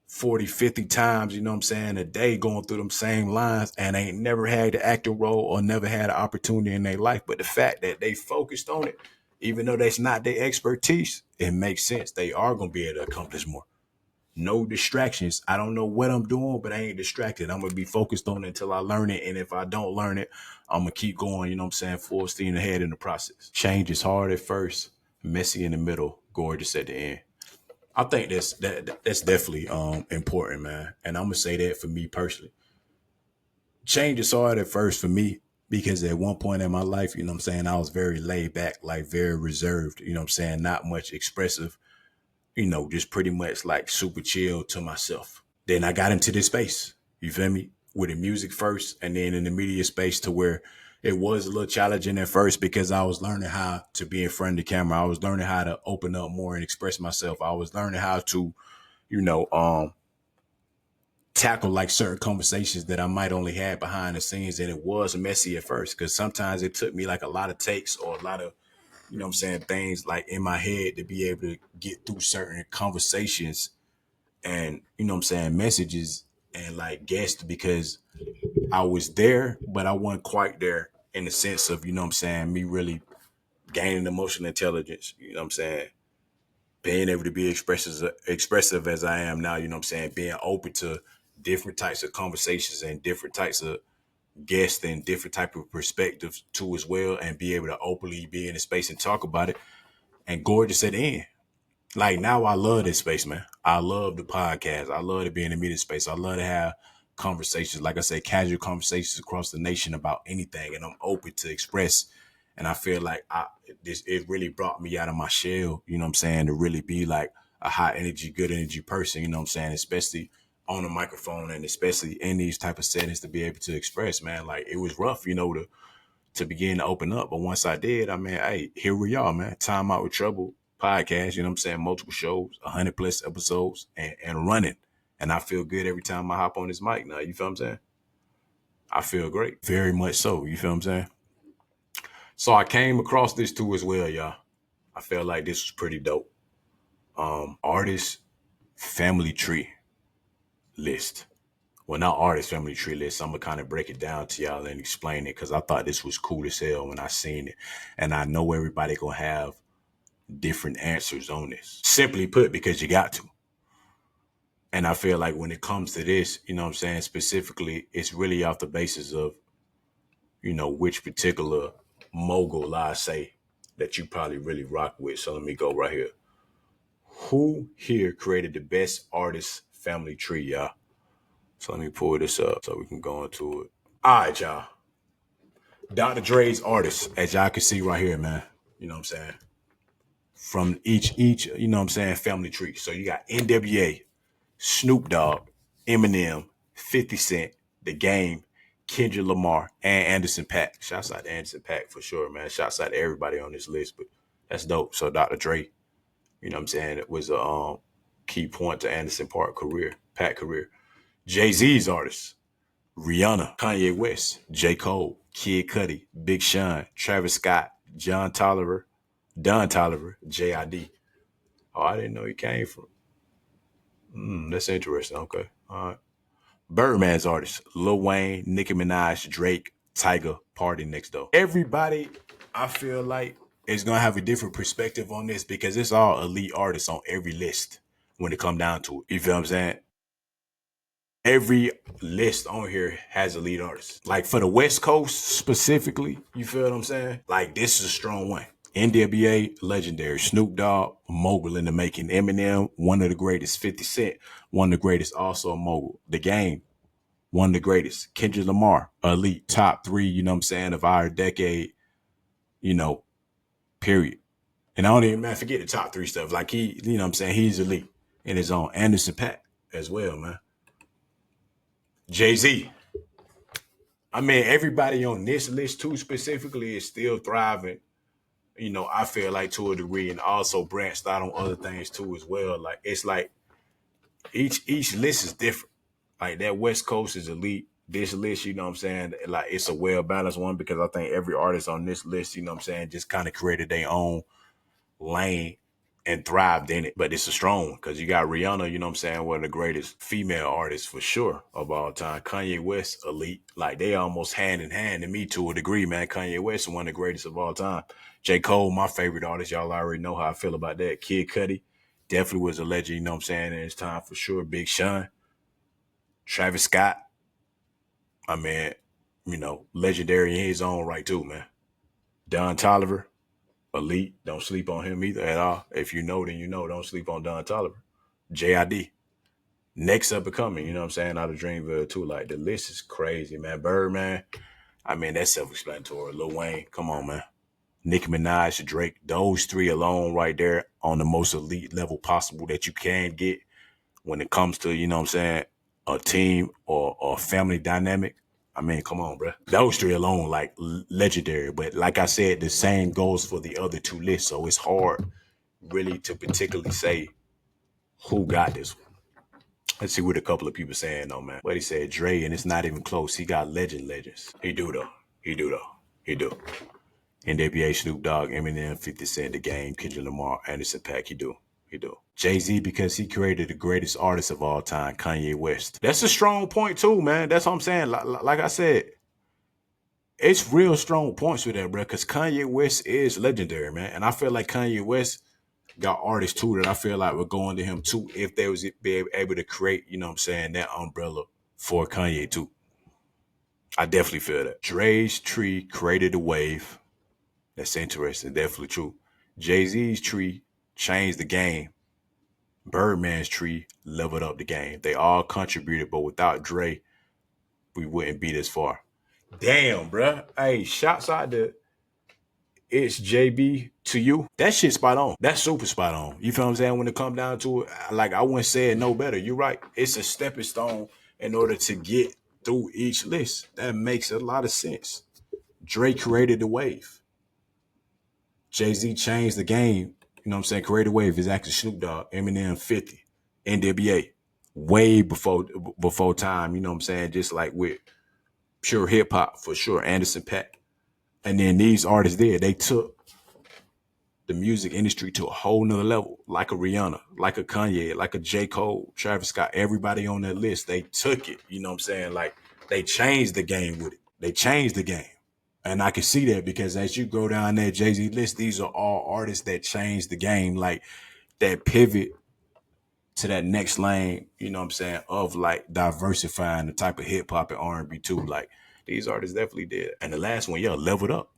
40, 50 times, you know what I'm saying, a day, going through them same lines, and ain't never had the acting role or never had an opportunity in their life. But the fact that they focused on it, even though that's not their expertise, it makes sense. They are going to be able to accomplish more. No distractions. I don't know what I'm doing, but I ain't distracted. I'm going to be focused on it until I learn it. And if I don't learn it, I'm going to keep going, you know what I'm saying, full steam ahead in the process. Change is hard at first, messy in the middle, gorgeous at the end. I think that's definitely important, man. And I'm going to say that for me personally. Change is hard at first for me, because at one point in my life, you know what I'm saying, I was very laid back, like very reserved, you know what I'm saying, not much expressive, just pretty much like super chill to myself. Then I got into this space, you feel me, with the music first, and then in the media space, to where it was a little challenging at first, because I was learning how to be in front of the camera. I was learning how to open up more and express myself. I was learning how to, you know, tackle like certain conversations that I might only have behind the scenes. And it was messy at first, because sometimes it took me like a lot of takes, or a lot of, you know what I'm saying, things like in my head to be able to get through certain conversations and, you know what I'm saying, messages and like guests, because I was there, but I wasn't quite there in the sense of, you know what I'm saying, me really gaining emotional intelligence, you know what I'm saying, being able to be expressive as I am now, you know what I'm saying, being open to different types of conversations and different types of guests and different type of perspectives too as well, and be able to openly be in the space and talk about it. and gorgeous at the end. Like now I love this space, man. I love the podcast. I love to be in the media space. I love to have conversations, like I said, casual conversations across the nation about anything. And I'm open to express. And I feel like it really brought me out of my shell, you know what I'm saying, to really be like a high energy, good energy person, you know what I'm saying, especially on the microphone and especially in these type of settings to be able to express, man. Like it was rough, to begin to open up. But once I did, I mean, hey, here we are, man. Time Out with Trouble podcast, you know what I'm saying? Multiple shows, 100 plus episodes and running. And I feel good every time I hop on this mic now. You feel what I'm saying? I feel great. Very much so. You feel what I'm saying? So I came across this too as well, y'all. I felt like this was pretty dope. Artist family tree list. Well, not artist family tree list. I'm gonna kind of break it down to y'all and explain it because I thought this was cool as hell when I seen it. And I know everybody gonna have different answers on this. Simply put, because you got to. And I feel like when it comes to this, you know what I'm saying, specifically, it's really off the basis of, which particular mogul I say that you probably really rock with. So let me go right here. Who here created the best artist family tree, y'all? So let me pull this up so we can go into it. All right, y'all. Dr. Dre's artist, as y'all can see right here, man. You know what I'm saying? From each, you know what I'm saying, family tree. So you got NWA, Snoop Dogg, Eminem, 50 Cent, The Game, Kendrick Lamar, and Anderson .Paak. Shouts out to Anderson .Paak for sure, man. Shouts out to everybody on this list, but that's dope. So Dr. Dre, you know what I'm saying, it was a key point to Anderson .Paak career. Jay-Z's artists, Rihanna, Kanye West, J. Cole, Kid Cudi, Big Sean, Travis Scott, Don Toliver, J.I.D. Oh, I didn't know he came from. That's interesting. Okay. All right. Birdman's artists, Lil Wayne, Nicki Minaj, Drake, Tyga, Party Next Door. Everybody, I feel like, is going to have a different perspective on this because it's all elite artists on every list when it come down to it. You feel what I'm saying? Every list on here has a lead artist. Like for the West Coast specifically, you feel what I'm saying? Like this is a strong one. NWA, legendary. Snoop Dogg, mogul in the making. Eminem, one of the greatest. 50 Cent, one of the greatest, also a mogul. The Game, one of the greatest. Kendrick Lamar, elite, top three, you know what I'm saying, of our decade, period. And I don't even, man, forget the top three stuff. Like he, you know what I'm saying, he's elite in his own. Anderson .Paak as well, man. Jay-Z. I mean, everybody on this list too specifically is still thriving. I feel like to a degree, and also branched out on other things too as well. Like it's like each list is different. Like that West Coast is elite. This list, you know what I'm saying? Like it's a well balanced one because I think every artist on this list, you know what I'm saying, just kind of created their own lane and thrived in it. But it's a strong one because you got Rihanna, you know what I'm saying, one of the greatest female artists for sure of all time. Kanye West, elite. Like they almost hand in hand to me to a degree, man. Kanye West is one of the greatest of all time. J. Cole, my favorite artist. Y'all already know how I feel about that. Kid Cudi definitely was a legend, you know what I'm saying, in his time for sure. Big Sean, Travis Scott. I mean, legendary in his own right too, man. Don Toliver, elite. Don't sleep on him either at all. If you know, then you know. Don't sleep on Don Toliver. J.I.D. Next up and coming, you know what I'm saying, out of Dreamville too. Like the list is crazy, man. Birdman, I mean, that's self-explanatory. Lil Wayne, come on, man. Nicki Minaj, Drake, those three alone right there on the most elite level possible that you can get when it comes to, you know what I'm saying, a team or family dynamic. I mean, come on, bro. Those three alone, like legendary. But like I said, the same goes for the other two lists. So it's hard really to particularly say who got this one. Let's see what a couple of people saying though, man. But he said Dre, and it's not even close. He got legends. He do though. He do. NWA, Snoop Dogg, Eminem, 50 Cent, The Game, Kendrick Lamar, Anderson .Paak. He do. Jay-Z, because he created the greatest artist of all time, Kanye West. That's a strong point too, man. That's what I'm saying. Like I said, it's real strong points with that, bro, because Kanye West is legendary, man. And I feel like Kanye West got artists too that I feel like would go into him too if they was be able to create, you know what I'm saying, that umbrella for Kanye too. I definitely feel that. Dre's tree created a wave. That's interesting. Definitely true. Jay-Z's tree changed the game. Birdman's tree leveled up the game. They all contributed, but without Dre, we wouldn't be this far. Damn, bruh. Hey, shouts out to It's JB to you. That shit spot on. That's super spot on. You feel what I'm saying? When it come down to it, like I wouldn't say it no better. You're right. It's a stepping stone in order to get through each list. That makes a lot of sense. Dre created the wave. Jay-Z changed the game. You know what I'm saying? Created wave is actually Snoop Dogg, Eminem, 50, NWA. Way before time, you know what I'm saying? Just like with pure hip hop for sure. Anderson .Paak. And then these artists there, they took the music industry to a whole nother level, like a Rihanna, like a Kanye, like a J. Cole, Travis Scott, everybody on that list, they took it, you know what I'm saying? Like they changed the game with it. They changed the game. And I can see that because as you go down that Jay-Z list, these are all artists that changed the game, like that pivot to that next lane, you know what I'm saying, of like diversifying the type of hip hop and R&B too. Like these artists definitely did. And the last one, yeah, leveled up.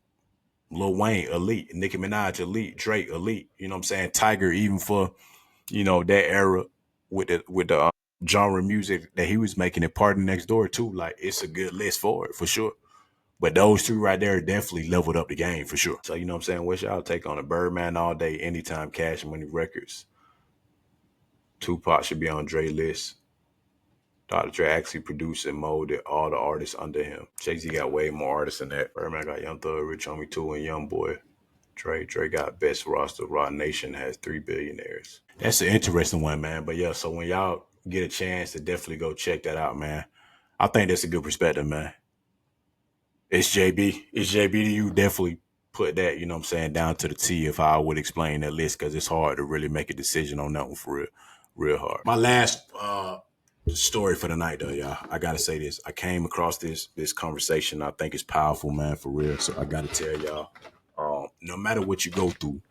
Lil Wayne, elite. Nicki Minaj, elite. Drake, elite. You know what I'm saying? Tiger, even for, you know, that era with the genre music that he was making it Party Next Door too. Like, it's a good list for it, for sure. But those two right there definitely leveled up the game, for sure. So, you know what I'm saying? What's y'all take on it? Birdman all day, anytime, Cash Money Records. Tupac should be on Dre list. Dr. Dre actually produced and molded all the artists under him. Jay-Z got way more artists than that. Birdman got Young Thug, Rich Homie 2, and Young Boy. Dre got best roster. Raw Nation has 3 billionaires. That's an interesting one, man. But yeah, so when y'all get a chance to definitely go check that out, man. I think that's a good perspective, man. It's JB. It's JB to you. Definitely put that, you know what I'm saying, down to the T if I would explain that list because it's hard to really make a decision on that one for real. Real hard. My last story for the night though, y'all. I gotta say this. I came across this conversation. I think it's powerful, man, for real. So I gotta tell y'all, no matter what you go through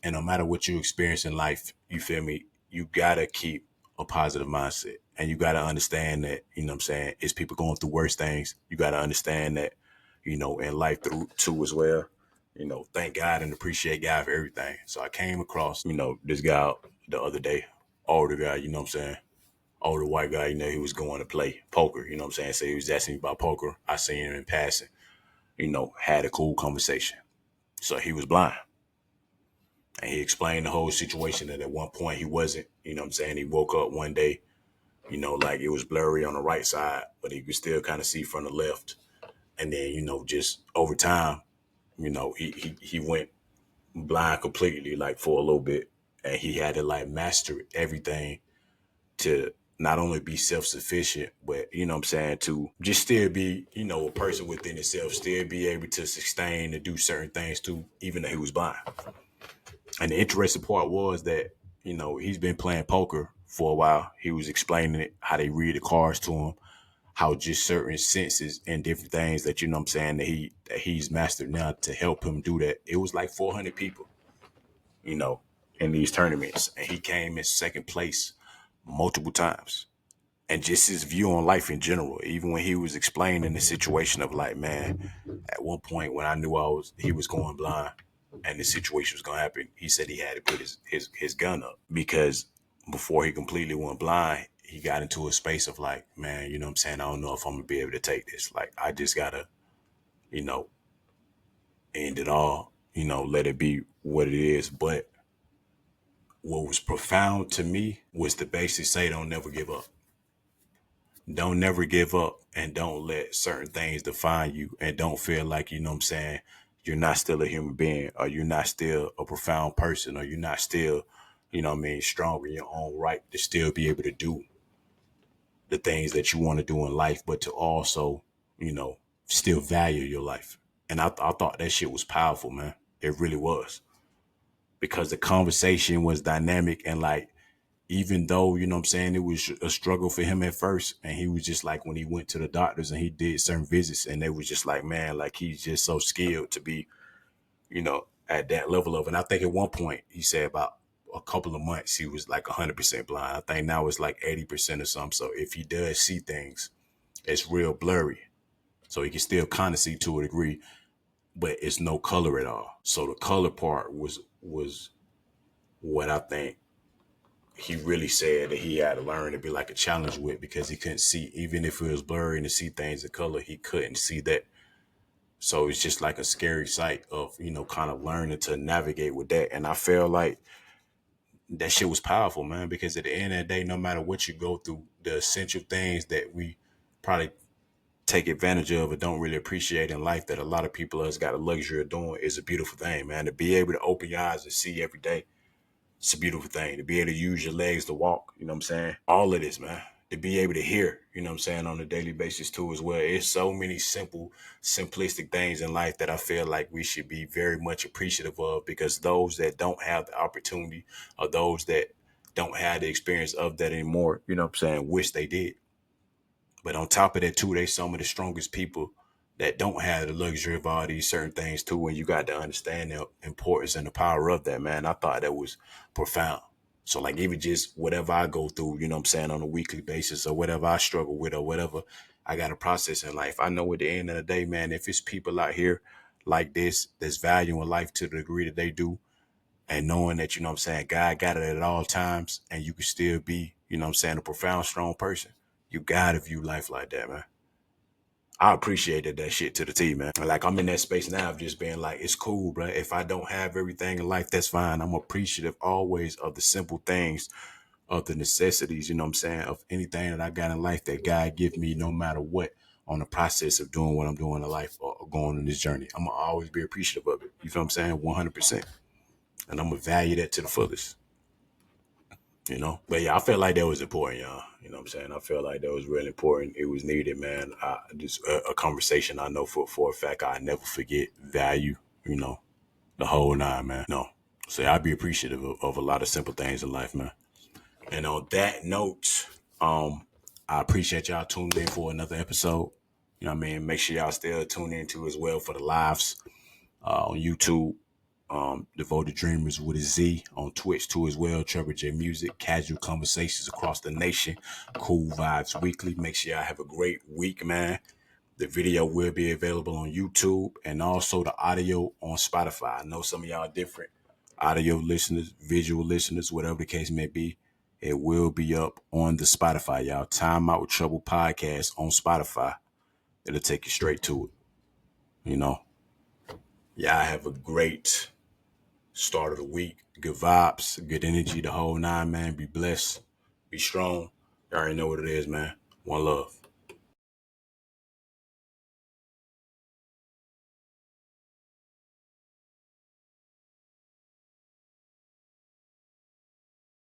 and no matter what you experience in life, you feel me, you gotta keep a positive mindset. And you gotta understand that, you know what I'm saying, it's people going through worse things. You gotta understand that, you know, in life through too as well. You know, thank God and appreciate God for everything. So I came across, you know, this guy the other day, older guy, you know what I'm saying? Older white guy, you know, he was going to play poker, you know what I'm saying? So he was asking me about poker. I seen him in passing, you know, had a cool conversation. So he was blind. And he explained the whole situation that at one point he wasn't, you know what I'm saying? He woke up one day, you know, like it was blurry on the right side, but he could still kind of see from the left. And then, you know, just over time, you know, he went blind completely, like for a little bit. And he had to like master everything to not only be self-sufficient, but, you know what I'm saying, to just still be, you know, a person within itself, still be able to sustain and do certain things too, even though he was blind. And the interesting part was that, you know, he's been playing poker for a while. He was explaining it, how they read the cards to him, how just certain senses and different things that, you know what I'm saying, that he's mastered now to help him do that. It was like 400 people, you know, in these tournaments. And he came in second place multiple times. And just his view on life in general, even when he was explaining the situation of like, man, at one point when I knew he was going blind and the situation was gonna happen, he said he had to put his gun up because before he completely went blind, he got into a space of like, man, you know what I'm saying? I don't know if I'm gonna be able to take this. Like, I just gotta, you know, end it all, you know, let it be what it is. But what was profound to me was to basically say, don't never give up. Don't never give up and don't let certain things define you and don't feel like, you know what I'm saying, you're not still a human being or you're not still a profound person or you're not still, you know what I mean, strong in your own right to still be able to do the things that you want to do in life, but to also, you know, still value your life. And I thought that shit was powerful, man. It really was because the conversation was dynamic and like, even though, you know what I'm saying, it was a struggle for him at first. And he was just like, when he went to the doctors and he did certain visits and they was just like, man, like he's just so skilled to be, you know, at that level of, and I think at one point he said about a couple of months, he was like 100% blind. I think now it's like 80% or something. So if he does see things, it's real blurry. So he can still kind of see to a degree, but it's no color at all. So the color part was was what I think he really said that he had to learn to be like a challenge with, because he couldn't see, even if it was blurry and to see things in color, he couldn't see that. So it's just like a scary sight of, kind of learning to navigate with that. And I feel like that shit was powerful, man, because at the end of the day, no matter what you go through, the essential things that we probably take advantage of or don't really appreciate in life, that a lot of people has got a luxury of doing, is a beautiful thing, man. To be able to open your eyes and see every day, it's a beautiful thing. To be able to use your legs to walk, you know what I'm saying? All of this, man. To be able to hear, you know what I'm saying, on a daily basis too as well. It's so many simple, simplistic things in life that I feel like we should be very much appreciative of, because those that don't have the opportunity, or those that don't have the experience of that anymore, you know what I'm saying, wish they did. But on top of that too, they some of the strongest people that don't have the luxury of all these certain things too. And you got to understand the importance and the power of that, man. I thought that was profound. So like, even just whatever I go through, you know what I'm saying, on a weekly basis, or whatever I struggle with, or whatever I got to process in life, I know at the end of the day, man, if it's people out here like this that's valuing life to the degree that they do, and knowing that, you know what I'm saying, God got it at all times, and you can still be, you know what I'm saying, a profound, strong person, you gotta view life like that, man. I appreciated that shit to the T, man. Like, I'm in that space now of just being like, it's cool, bro. If I don't have everything in life, that's fine. I'm appreciative always of the simple things, of the necessities, you know what I'm saying, of anything that I got in life that God give me, no matter what, on the process of doing what I'm doing in life, or going on this journey. I'm gonna always be appreciative of it. You feel what I'm saying? 100%. And I'm gonna value that to the fullest. But yeah, I felt like that was important, y'all. You know what I'm saying? I felt like that was really important. It was needed, man. Just a conversation I know for a fact I never forget. Value, you know, the whole nine, man. No. So I'd be appreciative of a lot of simple things in life, man. And on that note, I appreciate y'all tuning in for another episode. You know what I mean? Make sure y'all still tune in too as well for the lives on YouTube. Devoted Dreamers with a Z on Twitch too as well. Treble J Music, casual conversations across the nation, cool vibes weekly. Make sure y'all have a great week, man. The video will be available on YouTube, and also the audio on Spotify. I know some of y'all different audio listeners, visual listeners, whatever the case may be. It will be up on the Spotify, y'all. Time Out with Trouble podcast on Spotify. It'll take you straight to it. Y'all have a great start of the week. Good vibes, good energy, the whole nine, man. Be blessed, be strong. You already know what it is, man. One love.